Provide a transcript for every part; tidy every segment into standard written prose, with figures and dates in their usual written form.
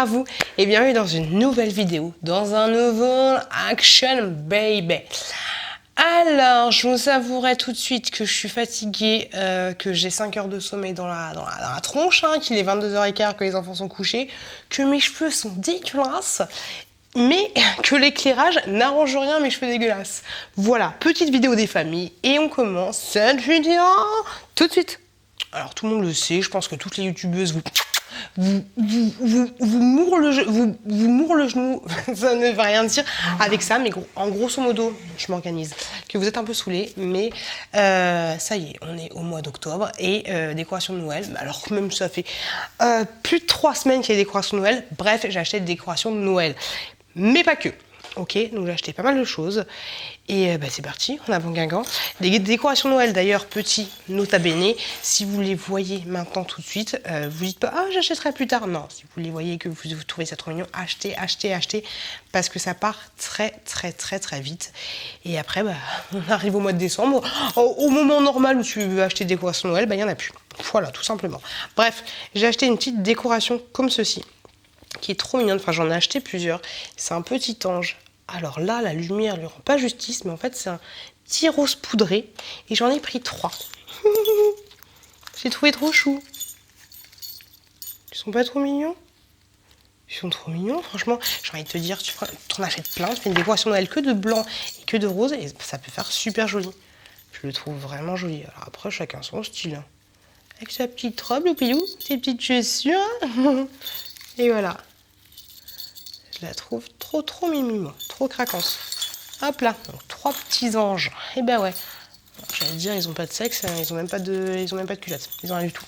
à vous et bienvenue dans une nouvelle vidéo, dans un nouveau Action Baby. Alors, je vous avouerai tout de suite que je suis fatiguée, que j'ai 5 heures de sommeil dans la tronche, hein, qu'il est 22h15, que les enfants sont couchés, que mes cheveux sont dégueulasses, mais que l'éclairage n'arrange rien à mes cheveux dégueulasses. Voilà, petite vidéo des familles et on commence cette vidéo tout de suite. Alors, tout le monde le sait, je pense que toutes les youtubeuses vous mourrent le genou, ça ne veut rien dire avec ça, mais en grosso modo, je m'organise, que vous êtes un peu saoulés, mais ça y est, on est au mois d'octobre et décoration de Noël, alors que même ça fait plus de 3 semaines qu'il y a des décorations de Noël, bref, j'ai acheté des décorations de Noël, mais pas que. Ok, donc j'ai acheté pas mal de choses et c'est parti, on a bon Guingamp. Des décorations de Noël d'ailleurs, petit nota bene, si vous les voyez maintenant tout de suite, vous dites pas « Ah, j'achèterai plus tard ». Non, si vous les voyez que vous trouvez ça trop mignon, achetez, parce que ça part très vite. Et après, on arrive au mois de décembre, au moment normal où tu veux acheter des décorations de Noël, il n'y en a plus. Voilà, tout simplement. Bref, j'ai acheté une petite décoration comme ceci, qui est trop mignonne, enfin j'en ai acheté plusieurs. C'est un petit ange. Alors là, la lumière lui rend pas justice, mais en fait c'est un petit rose poudré et j'en ai pris 3. J'ai trouvé trop chou. Ils sont pas trop mignons? Ils sont trop mignons, franchement. J'ai envie de te dire, tu en achètes plein, tu fais une décoration Noël que de blanc et que de rose et ça peut faire super joli. Je le trouve vraiment joli. Alors après, chacun son style. Avec sa petite robe, le pilou, ses petites chaussures. Et voilà. Je la trouve trop mimi, trop craquance. Hop là, donc 3 petits anges. Et ben ouais. J'allais dire, ils ont pas de sexe, ils ont même pas de culotte. Ils ont rien du tout.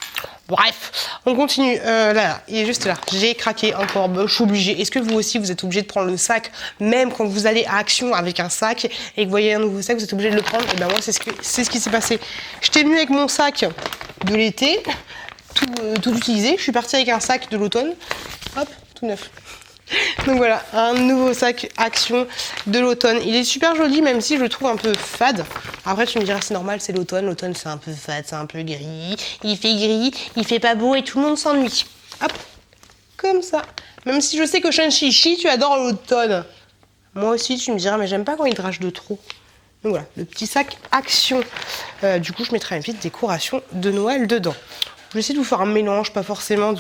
Bref, on continue. Là, il est juste là. J'ai craqué encore. Je suis obligée. Est-ce que vous aussi, vous êtes obligé de prendre le sac, même quand vous allez à Action avec un sac et que vous voyez un nouveau sac, vous êtes obligé de le prendre? Et ben moi, c'est ce qui s'est passé. J'étais venue avec mon sac de l'été, tout utilisé. Je suis partie avec un sac de l'automne. Hop, tout neuf. Donc voilà, un nouveau sac Action de l'automne. Il est super joli, même si je le trouve un peu fade. Après, tu me diras, c'est normal, c'est l'automne. L'automne, c'est un peu fade, c'est un peu gris. Il fait pas beau et tout le monde s'ennuie. Hop, comme ça. Même si je sais que Shanchichi, tu adores l'automne. Moi aussi, tu me diras, mais j'aime pas quand il drache de trop. Donc voilà, le petit sac Action. Du coup, je mettrai une petite décoration de Noël dedans. Je vais essayer de vous faire un mélange, pas forcément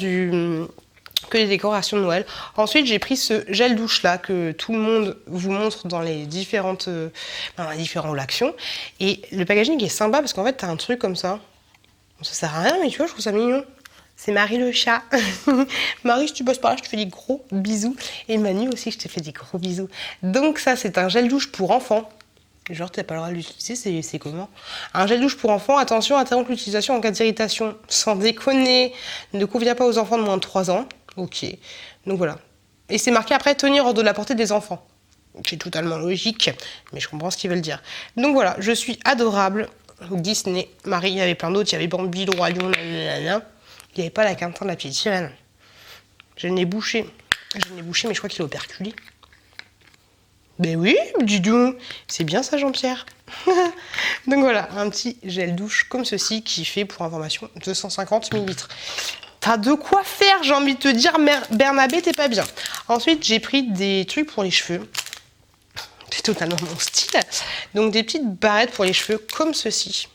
que les décorations de Noël. Ensuite, j'ai pris ce gel douche là que tout le monde vous montre dans les différents actions. Et le packaging est sympa parce qu'en fait, t'as un truc comme ça. Ça sert à rien, mais tu vois, je trouve ça mignon. C'est Marie le chat. Marie, si tu passes par là, je te fais des gros bisous. Et Manu aussi, je te fais des gros bisous. Donc ça, c'est un gel douche pour enfants. Genre, t'as pas le droit de l'utiliser, c'est comment? Un gel douche pour enfants, attention, interrompre l'utilisation en cas d'irritation. Sans déconner, ne convient pas aux enfants de moins de 3 ans. Ok, donc voilà. Et c'est marqué après, tenir hors de la portée des enfants. C'est totalement logique, mais je comprends ce qu'ils veulent dire. Donc voilà, je suis adorable. Disney, Marie, il y avait plein d'autres, il y avait Bambi, le Roi Lion, nanana. Il n'y avait pas la quintin de la petite sirène. Je l'ai bouché, mais je crois qu'il est operculé. Ben oui, dis donc, c'est bien ça Jean-Pierre. Donc voilà, un petit gel douche comme ceci qui fait, pour information, 250 ml. T'as de quoi faire, j'ai envie de te dire, Bernabé, t'es pas bien. Ensuite, j'ai pris des trucs pour les cheveux. C'est totalement mon style. Donc des petites barrettes pour les cheveux comme ceci.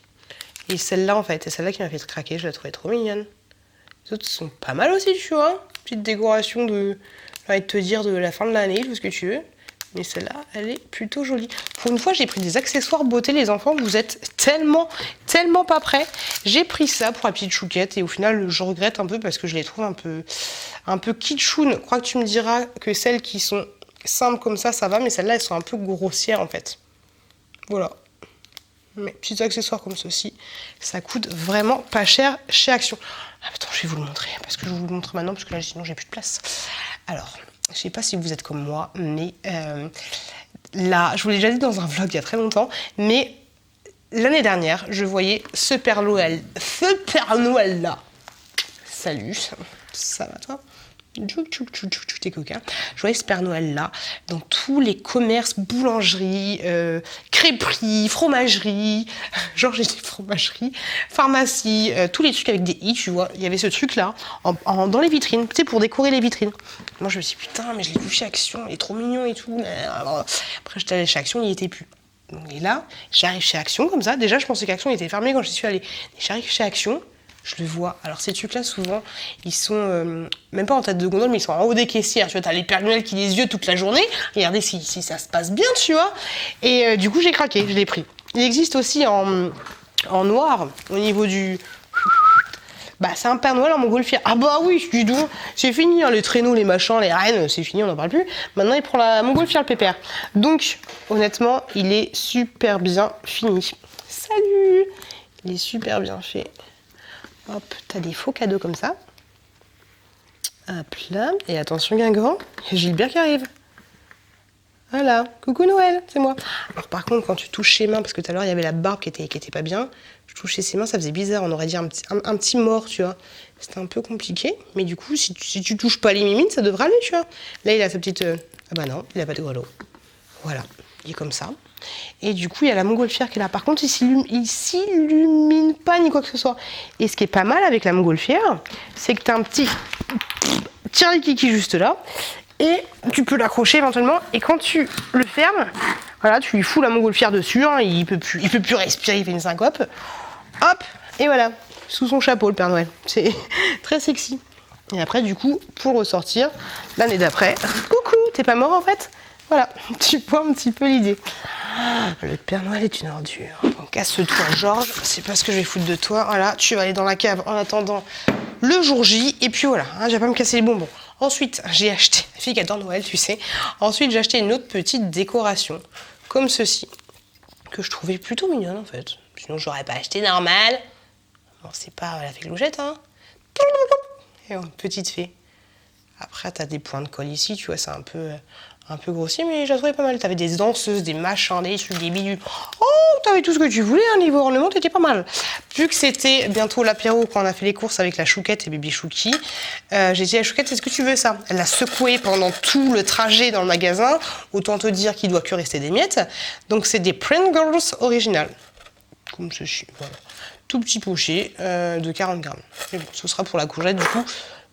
Et celle-là, en fait, c'est celle-là qui m'a fait craquer, je la trouvais trop mignonne. Les autres sont pas mal aussi, tu vois. Petite décoration de, j'ai envie de te dire, de la fin de l'année, tout ce que tu veux. Mais celle-là, elle est plutôt jolie. Pour une fois, j'ai pris des accessoires beauté, les enfants. Vous êtes tellement pas prêts. J'ai pris ça pour la petite chouquette. Et au final, je regrette un peu parce que je les trouve un peu kitschoun. Je crois que tu me diras que celles qui sont simples comme ça va. Mais celles-là, elles sont un peu grossières en fait. Voilà. Mais petits accessoires comme ceci, ça coûte vraiment pas cher chez Action. Attends, je vais vous le montrer. Parce que je vais vous le montrer maintenant, parce que là, sinon, j'ai plus de place. Alors... Je sais pas si vous êtes comme moi, mais là, je vous l'ai déjà dit dans un vlog il y a très longtemps, mais l'année dernière, je voyais ce Père Noël là. Salut, ça va toi? T'es coquin. Je voyais ce Père Noël là dans tous les commerces, boulangeries, crêperies, fromageries, genre j'ai dit fromagerie, pharmacie, tous les trucs avec des i, tu vois. Il y avait ce truc là dans les vitrines, tu sais, pour décorer les vitrines. Moi je me suis dit putain, mais je l'ai vu chez Action, il est trop mignon et tout. Alors, après j'étais allée chez Action, il n'y était plus. Et là, j'arrive chez Action comme ça. Déjà, je pensais qu'Action était fermé quand j'y suis allée. J'arrive chez Action. Je le vois. Alors ces trucs-là, souvent, ils sont même pas en tête de gondole, mais ils sont en haut des caissières. Tu vois, t'as les Pères Noël qui les yeux toute la journée. Regardez si ça se passe bien, tu vois. Et du coup, j'ai craqué, je l'ai pris. Il existe aussi en noir, au niveau du... Bah, c'est un Père Noël en montgolfière. Ah bah oui, dis donc, c'est fini, hein, les traîneaux, les machins, les rennes, c'est fini, on n'en parle plus. Maintenant, il prend la montgolfière, le pépère. Donc, honnêtement, il est super bien fini. Salut! Il est super bien fait. Hop, t'as des faux cadeaux comme ça. Hop là. Et attention Guingamp, il y a Gilbert qui arrive. Voilà, coucou Noël, c'est moi. Alors par contre, quand tu touches ses mains, parce que tout à l'heure il y avait la barbe qui était pas bien, je touchais ses mains, ça faisait bizarre, on aurait dit un petit mort, tu vois. C'était un peu compliqué, mais du coup, si tu touches pas les mimines, ça devrait aller, tu vois. Là, il a sa petite... Ah bah non, il a pas de grelot. Voilà, il est comme ça. Et du coup, il y a la montgolfière qui est là. Par contre, il s'illumine pas ni quoi que ce soit. Et ce qui est pas mal avec la montgolfière, c'est que tu as un petit tirlikiki juste là. Et tu peux l'accrocher éventuellement. Et quand tu le fermes, voilà, tu lui fous la montgolfière dessus. Hein, il peut plus respirer, il fait une syncope. Hop, et voilà, sous son chapeau le Père Noël. C'est très sexy. Et après, du coup, pour ressortir, l'année d'après, coucou, t'es pas mort en fait? Voilà, tu vois un petit peu l'idée. Le Père Noël est une ordure. Donc casse-toi, Georges, c'est pas ce que je vais foutre de toi. Voilà, tu vas aller dans la cave en attendant le jour J. Et puis voilà, hein, je vais pas me casser les bonbons. Ensuite, j'ai acheté, la fille qui adore Noël, tu sais. Ensuite, j'ai acheté une autre petite décoration, comme ceci, que je trouvais plutôt mignonne en fait. Sinon, j'aurais pas acheté normal. Bon, c'est pas la fée Clochette, hein. Et une petite fée. Après, t'as des points de colle ici, tu vois, c'est un peu grossier, mais je la trouvais pas mal. T'avais des danseuses, des machins, des trucs, des bidules. Oh, t'avais tout ce que tu voulais, hein, niveau ornement, t'étais pas mal. Vu que c'était bientôt l'apéro, quand on a fait les courses avec la Chouquette et bébé Chouki, j'ai dit à la Chouquette, est-ce que tu veux ça? Elle l'a secoué pendant tout le trajet dans le magasin. Autant te dire qu'il doit que rester des miettes. Donc, c'est des Pringles originales. Comme ceci, voilà. Tout petit pochet de 40 grammes. Mais bon, ce sera pour la courgette, du coup.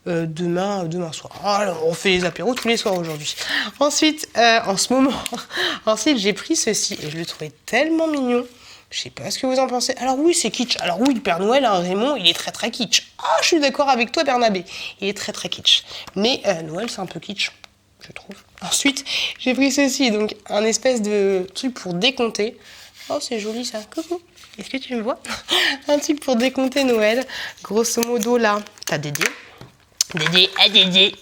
Demain soir. Alors, on fait les apéros tous les soirs aujourd'hui. Ensuite, en ce moment, ensuite j'ai pris ceci et je le trouvais tellement mignon. Je sais pas ce que vous en pensez. Alors oui, c'est kitsch. Alors oui, le Père Noël, hein, Raymond, il est très très kitsch. Ah, je suis d'accord avec toi, Bernabé. Il est très très kitsch. Mais Noël, c'est un peu kitsch, je trouve. Ensuite, j'ai pris ceci, donc un espèce de truc pour décompter. Oh, c'est joli ça. Coucou. Est-ce que tu me vois? Un truc pour décompter Noël. Grosso modo, là, t'as des dés. Des dés.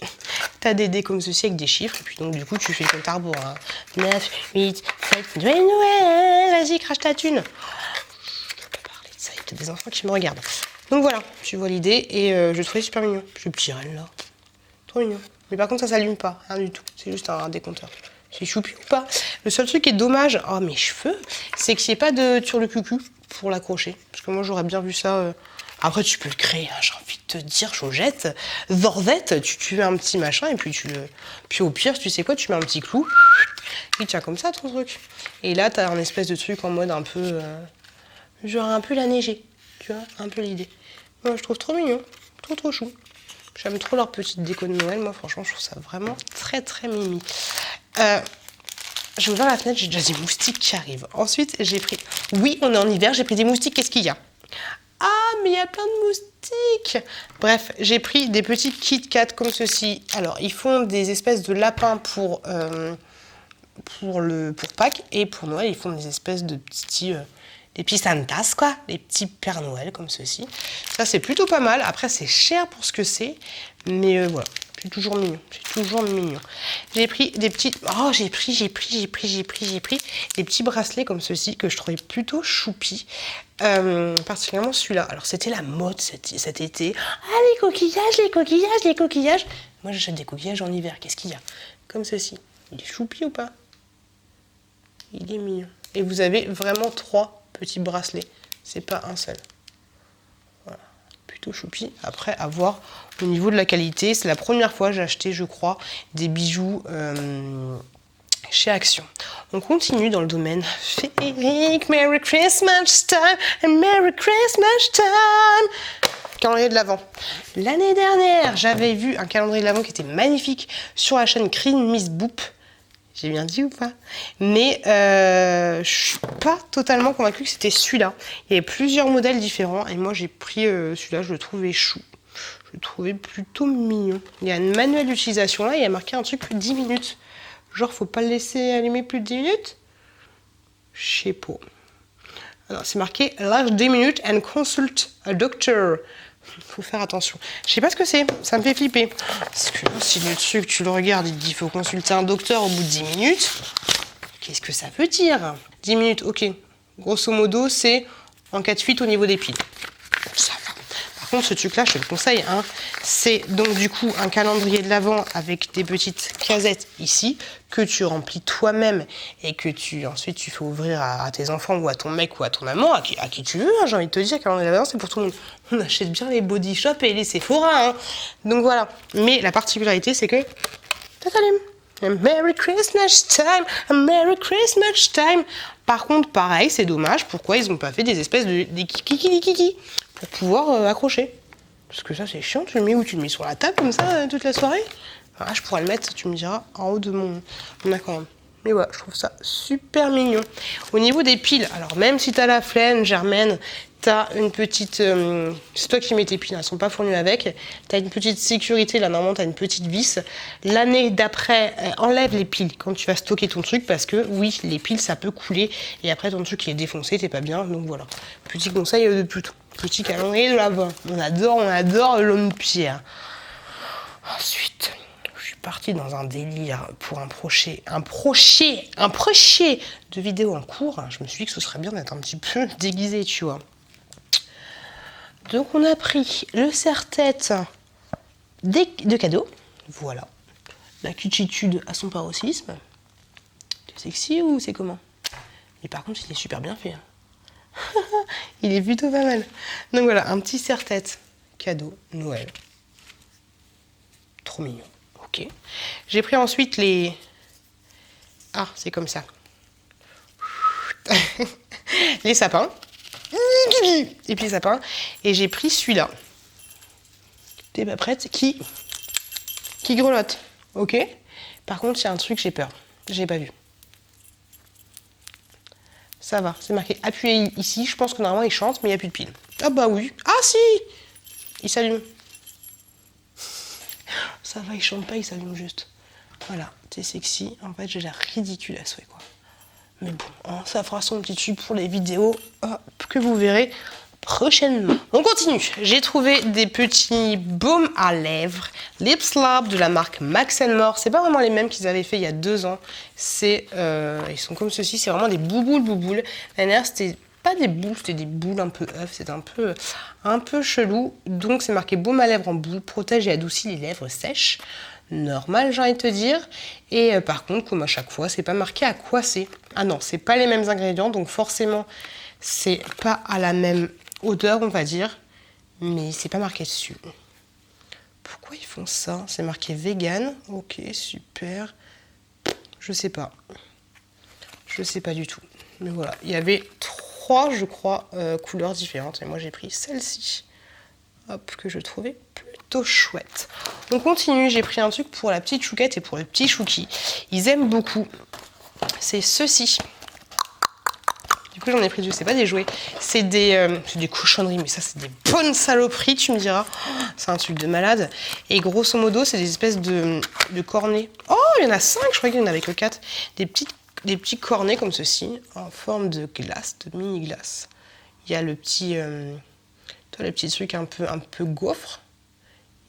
T'as des dés comme ceci avec des chiffres, et puis donc du coup tu fais le compte à rebours. Hein. 9, 8, 7, Noël, vas-y, crache ta thune. Je peux pas parler de ça, il y a peut-être des enfants qui me regardent. Donc voilà, tu vois l'idée, et je trouvais super mignon. Ce petit renne là, trop mignon. Mais par contre ça s'allume pas, rien du tout, c'est juste un décompteur. C'est choupi ou pas? Le seul truc qui est dommage, oh mes cheveux, c'est qu'il n'y ait pas de turlucucu pour l'accrocher. Parce que moi j'aurais bien vu ça... Après, tu peux le créer, hein, j'ai envie de te dire, Georgette, Zorvette, tu mets un petit machin et puis puis au pire, tu sais quoi, tu mets un petit clou, et tiens comme ça ton truc. Et là, t'as un espèce de truc en mode un peu, genre un peu la neiger, tu vois, un peu l'idée. Moi, je trouve trop mignon, trop chou. J'aime trop leur petite déco de Noël, moi franchement, je trouve ça vraiment très très mimi. J'ai ouvert la fenêtre, j'ai déjà des moustiques qui arrivent. Ensuite, j'ai pris, oui, on est en hiver, j'ai pris des moustiques, qu'est-ce qu'il y a? Ah, mais il y a plein de moustiques! Bref, j'ai pris des petits Kit Kat comme ceci. Alors, ils font des espèces de lapins pour Pâques, et pour Noël, ils font des espèces de des petits Santas, quoi. Des petits Pères Noël comme ceci. Ça, c'est plutôt pas mal. Après, c'est cher pour ce que c'est, mais voilà. C'est toujours mignon, J'ai pris des petits... Oh, j'ai pris des petits bracelets comme ceci que je trouvais plutôt choupi. Particulièrement celui-là. Alors, c'était la mode cet été. Ah, les coquillages. Moi, j'achète des coquillages en hiver. Qu'est-ce qu'il y a? Comme ceci. Il est choupi ou pas? Il est mignon. Et vous avez vraiment 3 petits bracelets. C'est pas un seul. Voilà. plutôt choupi. Après, à voir au niveau de la qualité. C'est la première fois que j'ai acheté, je crois, des bijoux chez Action. On continue dans le domaine féerique. Merry Christmas time and Merry Christmas time. Calendrier de l'Avent. L'année dernière, j'avais vu un calendrier de l'Avent qui était magnifique sur la chaîne Green Miss Boop. J'ai bien dit ou pas? Mais je suis pas totalement convaincue que c'était celui-là. Il y avait plusieurs modèles différents et moi j'ai pris celui-là, je le trouvais chou. Je le trouvais plutôt mignon. Il y a une manuel d'utilisation là, il y a marqué un truc plus de 10 minutes. Genre, faut pas le laisser allumer plus de 10 minutes? Je sais pas. Alors, c'est marqué last 10 minutes and consult a doctor. Faut faire attention. Je sais pas ce que c'est, ça me fait flipper. Parce que si le truc, tu le regardes, il te dit faut consulter un docteur au bout de 10 minutes. Qu'est-ce que ça veut dire? 10 minutes, ok. Grosso modo, c'est en cas de fuite au niveau des piles. Ça va. Par contre, ce truc-là, je te le conseille. Hein. C'est donc du coup un calendrier de l'Avent avec des petites casettes ici que tu remplis toi-même et que ensuite tu fais ouvrir à tes enfants ou à ton mec ou à ton amant, à qui tu veux. Hein, j'ai envie de te dire, calendrier de l'Avent, c'est pour tout le monde. On achète bien les body shop et les Sephora. Hein. Donc voilà. Mais la particularité, c'est que ça s'allume. Merry Christmas time, Merry Christmas time. Par contre, pareil, c'est dommage. Pourquoi ils n'ont pas fait des espèces de des kiki pour pouvoir accrocher? Parce que ça, c'est chiant. Tu le mets où? Tu le mets sur la table comme ça toute la soirée? Ah, je pourrais le mettre, tu me diras, en haut de mon aquarium. Mais voilà, je trouve ça super mignon. Au niveau des piles, alors même si tu as la flemme, Germaine, tu as une petite... c'est toi qui mets tes piles, elles ne sont pas fournies avec. Tu as une petite sécurité, là, normalement, tu as une petite vis. L'année d'après, enlève les piles quand tu vas stocker ton truc, parce que, oui, les piles, ça peut couler. Et après, ton truc, il est défoncé, t'es pas bien. Donc voilà. Petit conseil de plutôt. Petit calendrier de l'Avent. On adore l'homme pierre. Ensuite... partie dans un délire pour un projet de vidéo en cours. Je me suis dit que ce serait bien d'être un petit peu déguisé, tu vois. Donc on a pris le serre-tête de cadeaux. Voilà. La kitschitude à son paroxysme. C'est sexy ou c'est comment? Mais par contre, il est super bien fait. Il est plutôt pas mal. Donc voilà, un petit serre-tête cadeau Noël. Trop mignon. Ok. J'ai pris ensuite les... Ah, c'est comme ça. Les sapins. Et puis les sapins. Et j'ai pris celui-là. T'es pas prête? Qui grelotte. Ok. Par contre, il y a un truc, j'ai peur. J'ai pas vu. Ça va, c'est marqué appuyez ici. Je pense que normalement il chante, mais il n'y a plus de pile. Ah bah oui. Ah si! Il s'allume. Ça va, il chante pas, il s'allume juste. Voilà, c'est sexy. En fait, j'ai l'air ridicule à souhait, quoi. Mais bon, hein, ça fera son petit tube pour les vidéos que vous verrez prochainement. On continue. J'ai trouvé des petits baumes à lèvres, Lips Lab de la marque Max & More. C'est pas vraiment les mêmes qu'ils avaient fait il y a 2 ans. C'est, ils sont comme ceci. C'est vraiment des bouboules. L'année dernière, c'était pas des boules, c'était des boules un peu œufs. C'est un peu chelou. Donc, c'est marqué baume à lèvres en boule, protège et adoucit les lèvres sèches. Normal, j'ai envie de te dire. Et par contre, comme à chaque fois, c'est pas marqué à quoi c'est. Ah non, c'est pas les mêmes ingrédients, donc forcément, c'est pas à la même odeur, on va dire, mais c'est pas marqué dessus. Pourquoi ils font ça? C'est marqué vegan. Ok, super. Je sais pas. Je sais pas du tout. Mais voilà, il y avait 3, je crois, couleurs différentes. Et moi, j'ai pris celle-ci. Hop, que je trouvais plutôt chouette. On continue. J'ai pris un truc pour la petite chouquette et pour le petit chouki. Ils aiment beaucoup. C'est ceci. Du coup, j'en ai pris 2. C'est pas des jouets. C'est des cochonneries, mais ça, c'est des bonnes saloperies, tu me diras. C'est un truc de malade. Et grosso modo, c'est des espèces de cornets. Oh, il y en a 5, je croyais qu'il y en avait que 4. Des petits cornets comme ceci, en forme de glace, de mini-glace. Il y a le petit truc un peu gaufre.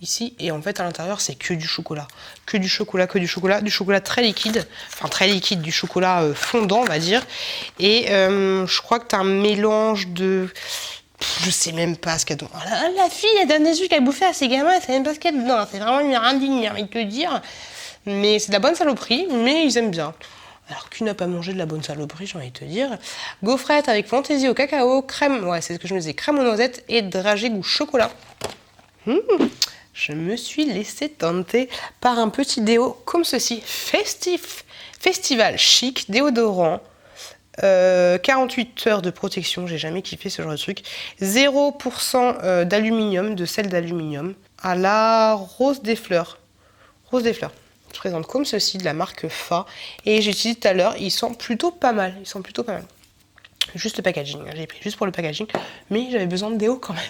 Ici, et en fait à l'intérieur c'est que du chocolat, du chocolat très liquide, du chocolat fondant on va dire, et je crois que tu as un mélange de, je sais même pas ce qu'il y a dedans. La fille elle donne des trucs à bouffer à ses gamins, elle sait même pas ce qu'il y a dedans, c'est vraiment une indigne, j'ai envie de te dire, mais c'est de la bonne saloperie, mais ils aiment bien. Alors qui n'a pas mangé de la bonne saloperie, j'ai envie de te dire. Gaufrette avec fantaisie au cacao, crème, ouais c'est ce que je me disais, crème aux noisettes et dragée goût chocolat. Je me suis laissée tenter par un petit déo comme ceci, festif, festival chic, déodorant, 48 heures de protection, j'ai jamais kiffé ce genre de truc, 0% d'aluminium, de sel d'aluminium, à la rose des fleurs. Rose des fleurs. Je présente comme ceci de la marque Fa et j'ai utilisé tout à l'heure, ils sont plutôt pas mal, Juste le packaging, hein. J'ai pris juste pour le packaging, mais j'avais besoin de déo quand même.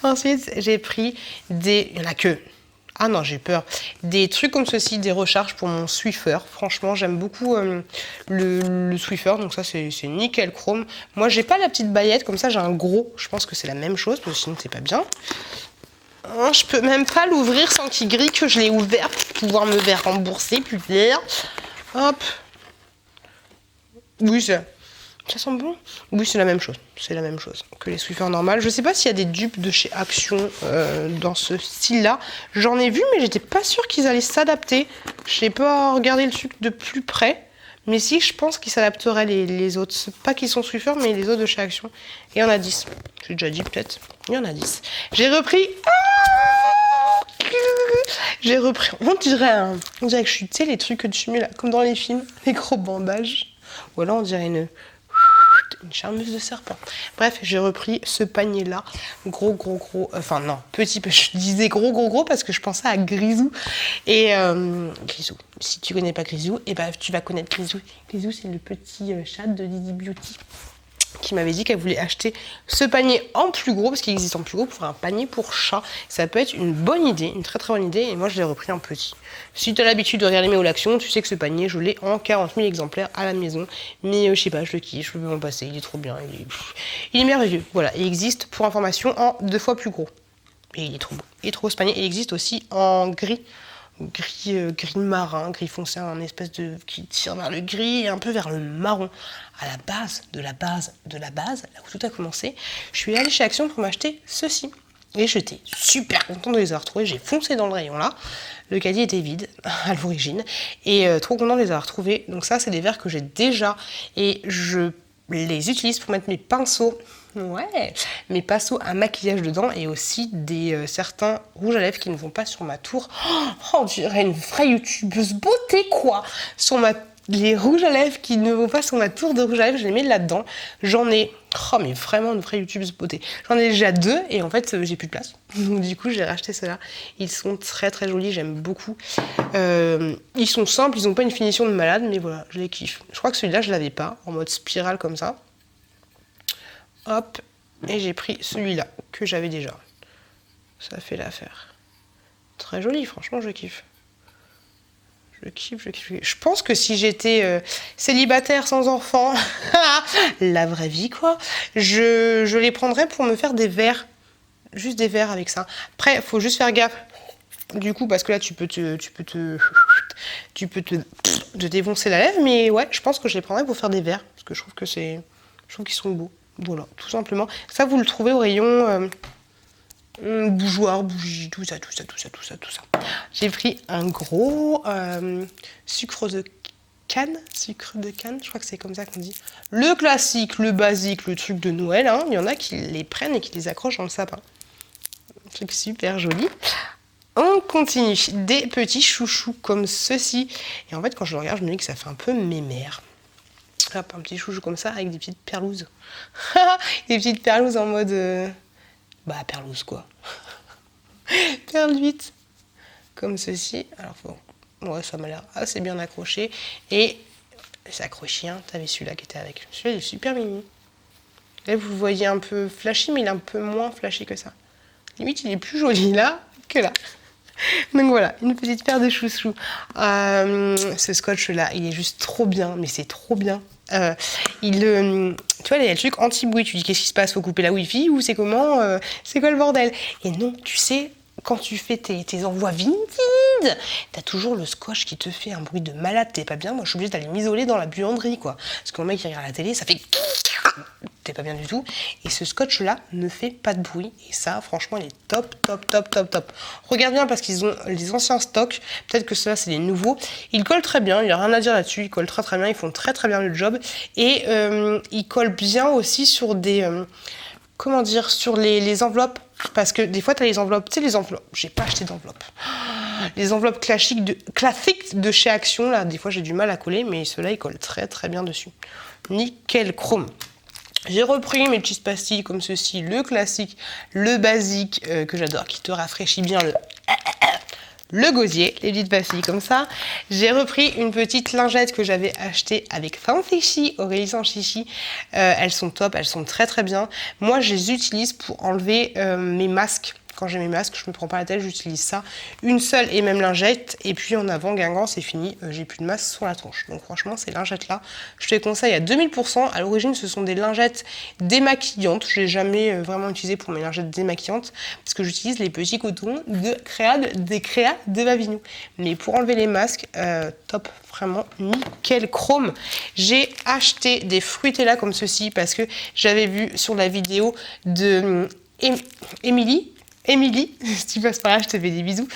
Ensuite, j'ai pris il y en a que, ah non, j'ai peur, des trucs comme ceci, des recharges pour mon Swiffer. Franchement, j'aime beaucoup le Swiffer, donc ça c'est nickel chrome. Moi, j'ai pas la petite baillette, comme ça j'ai un gros, je pense que c'est la même chose, parce que sinon c'est pas bien. Oh, je peux même pas l'ouvrir sans qu'il grille que je l'ai ouvert pour pouvoir me faire rembourser plus tard. Hop. Oui, ça sent bon. Oui, c'est la même chose. C'est la même chose que les Swiffer normales. Je sais pas s'il y a des dupes de chez Action dans ce style-là. J'en ai vu, mais j'étais pas sûre qu'ils allaient s'adapter. Je n'ai pas regardé le truc de plus près. Mais si, je pense qu'ils s'adapteraient les autres. Pas qu'ils sont Swiffer, mais les autres de chez Action. Et il y en a 10. J'ai déjà dit peut-être. Il y en a 10. J'ai repris... On dirait que je suis, tu sais, les trucs que tu mets là, comme dans les films, les gros bandages. Ou alors on dirait une charmeuse de serpent. Bref, j'ai repris ce panier-là. Gros, enfin non, petit, je disais gros parce que je pensais à Grisou. Et Grisou, si tu connais pas Grisou, et ben tu vas connaître Grisou. Grisou, c'est le petit chat de Didi Beauty qui m'avait dit qu'elle voulait acheter ce panier en plus gros, parce qu'il existe en plus gros, pour faire un panier pour chat. Ça peut être une bonne idée, une très bonne idée, et moi je l'ai repris en petit. Si tu as l'habitude de regarder mes haul actions, tu sais que ce panier, je l'ai en 40 000 exemplaires à la maison, mais je sais pas, je le kiffe, je veux m'en passer, il est trop bien, il est merveilleux. Voilà, il existe, pour information, en 2 fois plus gros. Et il est trop beau, ce panier. Il existe aussi en gris marin, gris foncé, un espèce de qui tire vers le gris et un peu vers le marron. À la base, là où tout a commencé, je suis allée chez Action pour m'acheter ceci. Et j'étais super contente de les avoir trouvés. J'ai foncé dans le rayon là. Le caddie était vide à l'origine. Et trop contente de les avoir trouvés. Donc ça, c'est des verres que j'ai déjà. Et je les utilise pour mettre mes pinceaux. Ouais, mes pinceaux à maquillage dedans et aussi des certains rouges à lèvres qui ne vont pas sur ma tour. Oh, on dirait une vraie youtubeuse beauté quoi. Les rouges à lèvres qui ne vont pas sur ma tour de rouge à lèvres, je les mets là-dedans. J'en ai, oh mais vraiment une vraie youtubeuse beauté. J'en ai déjà 2 et en fait j'ai plus de place. Donc du coup j'ai racheté ceux-là. Ils sont très jolis, j'aime beaucoup. Ils sont simples, ils n'ont pas une finition de malade, mais voilà, je les kiffe. Je crois que celui-là je l'avais pas, en mode spirale comme ça. Hop, et j'ai pris celui-là, que j'avais déjà. Ça fait l'affaire. Très joli, franchement, je kiffe. Je kiffe. Je pense que si j'étais célibataire sans enfant, la vraie vie, quoi, je les prendrais pour me faire des verres. Juste des verres avec ça. Après, il faut juste faire gaffe. Du coup, parce que là, tu peux te défoncer la lèvre, mais ouais, je pense que je les prendrais pour faire des verres. Parce que je trouve qu'ils sont beaux. Voilà, tout simplement. Ça, vous le trouvez au rayon bougeoir, bougie, tout ça. J'ai pris un gros sucre de canne, je crois que c'est comme ça qu'on dit. Le classique, le basique, le truc de Noël, hein. Il y en a qui les prennent et qui les accrochent dans le sapin. Un truc super joli. On continue. Des petits chouchous comme ceci. Et en fait, quand je le regarde, je me dis que ça fait un peu mémère. Hop, un petit chouchou comme ça avec des petites perlouses. Des petites perlouses en mode... perlouse quoi. Perluite. Comme ceci. Alors bon, ouais, ça m'a l'air assez bien accroché. Et c'est accroché, hein. T'avais celui-là qui était avec. Celui-là, il est super mimi. Là, vous le voyez un peu flashy, mais il est un peu moins flashy que ça. Limite, il est plus joli là que là. Donc voilà, une petite paire de chouchous. Ce scotch là, il est juste trop bien, mais c'est trop bien. Tu vois, il y a le truc anti-bruit. Tu dis qu'est-ce qui se passe, faut couper la wifi ou c'est comment, c'est quoi le bordel? Et non, tu sais, quand tu fais tes envois Vinted, t'as toujours le scotch qui te fait un bruit de malade, t'es pas bien. Moi, je suis obligée d'aller m'isoler dans la buanderie, quoi. Parce que mon mec, il regarde la télé, ça fait... t'es pas bien du tout. Et ce scotch-là ne fait pas de bruit. Et ça, franchement, il est top, top, top, top, top. Regarde bien parce qu'ils ont les anciens stocks. Peut-être que ceux-là, c'est les nouveaux. Ils collent très bien. Il n'y a rien à dire là-dessus. Ils collent très, très bien. Ils font très, très bien le job. Et ils collent bien aussi sur des... comment dire, sur les enveloppes, parce que des fois tu as les enveloppes, tu sais les enveloppes, j'ai pas acheté d'enveloppes, les enveloppes classiques de chez Action, là, des fois j'ai du mal à coller, mais ceux-là ils collent très très bien dessus. Nickel chrome. J'ai repris mes petites pastilles comme ceci, le classique, le basique que j'adore, qui te rafraîchit bien le gosier, les petites pastilles comme ça. J'ai repris une petite lingette que j'avais achetée avec Fanchichi, Aurélie Sanchichi. Elles sont top, elles sont très très bien. Moi, je les utilise pour enlever mes masques. Quand j'ai mes masques, je me prends pas la tête, j'utilise ça. Une seule et même lingette. Et puis en avant, Guingamp, c'est fini. J'ai plus de masque sur la tronche. Donc franchement, ces lingettes-là, je te les conseille à 2000%. À l'origine, ce sont des lingettes démaquillantes. Je n'ai jamais vraiment utilisé pour mes lingettes démaquillantes. Parce que j'utilise les petits cotons des créas de Vavino. Mais pour enlever les masques, top. Vraiment nickel chrome. J'ai acheté des fruitella comme ceci parce que j'avais vu sur la vidéo de Émilie, si tu passes par là, je te fais des bisous,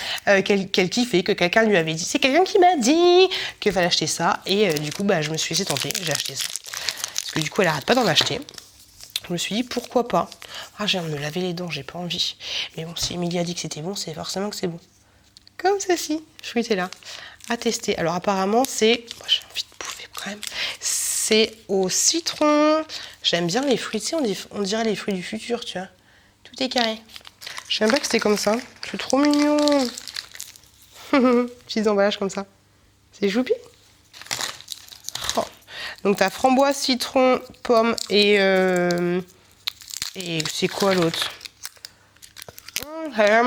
qu'elle kiffait, que quelqu'un lui avait dit. C'est quelqu'un qui m'a dit qu'il fallait acheter ça. Et du coup, je me suis laissée tenter, j'ai acheté ça. Parce que du coup, elle arrête pas d'en acheter. Je me suis dit, pourquoi pas. Ah, j'ai envie de me laver les dents, j'ai pas envie. Mais bon, si Émilie a dit que c'était bon, c'est forcément que c'est bon. Comme ceci, fruitella, à tester. Alors apparemment, c'est... Moi, j'ai envie de bouffer quand même. C'est au citron. J'aime bien les fruits, tu sais, on dirait les fruits du futur, tu vois. Tout est carré. Je savais même pas que c'était comme ça. C'est trop mignon. Petits emballages comme ça. C'est choupi. Oh. Donc t'as framboise, citron, pomme et c'est quoi l'autre?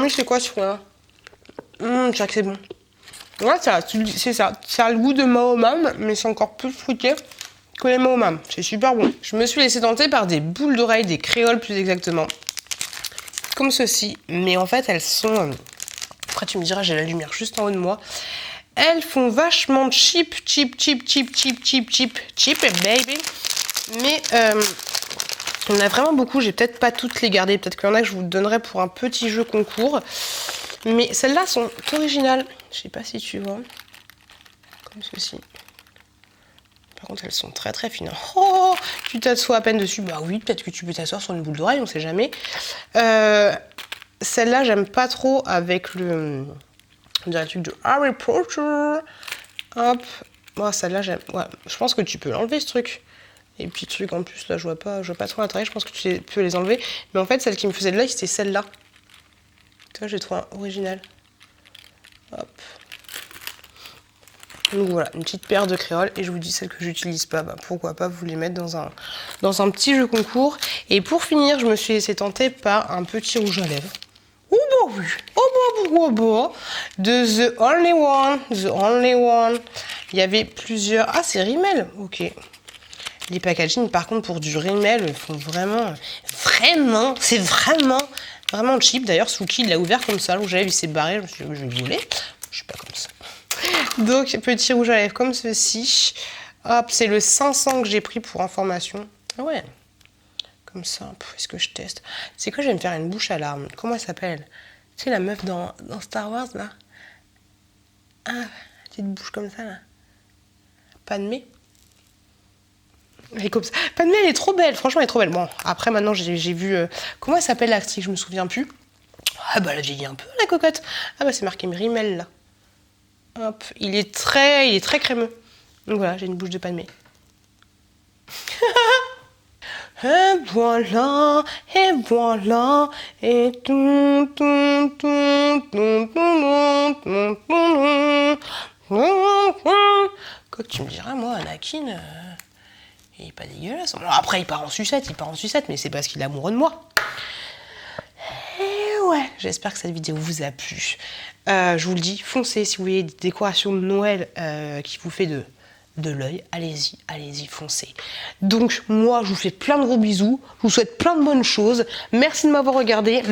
C'est quoi ce fruit-là? Je dirais que c'est bon. Ouais, c'est ça. Ça a le goût de Mahomam, mais c'est encore plus fruité que les Mahomam. C'est super bon. Je me suis laissée tenter par des boules d'oreilles, des créoles plus exactement. Comme ceci, mais en fait elles sont, après tu me diras, j'ai la lumière juste en haut de moi, elles font vachement cheap baby, mais on a vraiment beaucoup, j'ai peut-être pas toutes les gardées, peut-être qu'il y en a que je vous donnerai pour un petit jeu concours, mais celles-là sont originales, je sais pas si tu vois, comme ceci. Par contre, elles sont très très fines. Oh, tu t'assois à peine dessus. Bah oui, peut-être que tu peux t'asseoir sur une boule d'oreille, on sait jamais. Celle-là, j'aime pas trop avec le truc de Harry Potter. Hop. Moi, celle-là, j'aime. Ouais, je pense que tu peux l'enlever, ce truc. Et puis, le truc en plus, là, je vois pas trop l'intérêt. Je pense que tu peux les enlever. Mais en fait, celle qui me faisait de l'œil, c'était celle-là. Tu vois, j'ai trouvé un original. Hop. Donc voilà, une petite paire de créoles. Et je vous dis, celles que j'utilise pas, pourquoi pas vous les mettre dans un petit jeu concours. Et pour finir, je me suis laissée tenter par un petit rouge à lèvres. De The Only One. Il y avait plusieurs... Ah, c'est Rimmel. Ok. Les packaging, par contre, pour du Rimmel, font vraiment... C'est vraiment cheap. D'ailleurs, Suki, il l'a ouvert comme ça. Le rouge à lèvres, il s'est barré. Je me suis dit, je vais voler. Je suis pas comme ça. Donc, petit rouge à lèvres comme ceci. Hop, c'est le 500 que j'ai pris pour information. Ah ouais, comme ça. Est-ce que je teste? C'est quoi, je vais me faire une bouche à larmes. Comment elle s'appelle? Tu sais, la meuf dans Star Wars, là? Ah, petite bouche comme ça, là. Padmé. Elle est comme ça. Padmé, elle est trop belle. Franchement, elle est trop belle. Bon, après, maintenant, j'ai vu... comment elle s'appelle, l'actrice? Je me souviens plus. Ah bah, elle a vieilli un peu, la cocotte. Ah bah, c'est marqué Rimmel, là. Hop, il est très crémeux. Donc voilà, j'ai une bouche de Padmé. Et voilà, et tout. Quoi que tu me diras, moi, Anakin, il est pas dégueulasse. Alors après, il part en sucette, mais c'est parce qu'il est amoureux de moi. Et ouais, j'espère que cette vidéo vous a plu. Je vous le dis, foncez si vous voulez des décorations de Noël qui vous fait de l'œil, allez-y, foncez. Donc moi, je vous fais plein de gros bisous, je vous souhaite plein de bonnes choses. Merci de m'avoir regardé,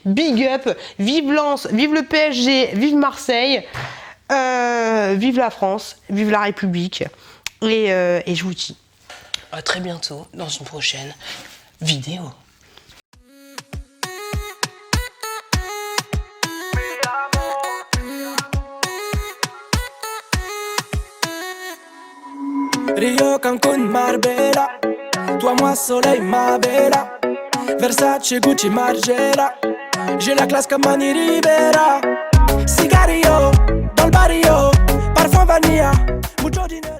Big up, vive Lens, vive le PSG, vive Marseille, vive la France, vive la République. Et je vous dis à très bientôt dans une prochaine vidéo. Rio, Cancun, Marbella. Toi, moi, soleil, ma bella. Versace, Gucci, Margiela. J'ai la classe comme Manny Rivera. Cigarillo, dans le barrio. Parfum vanilla, mucho dinero.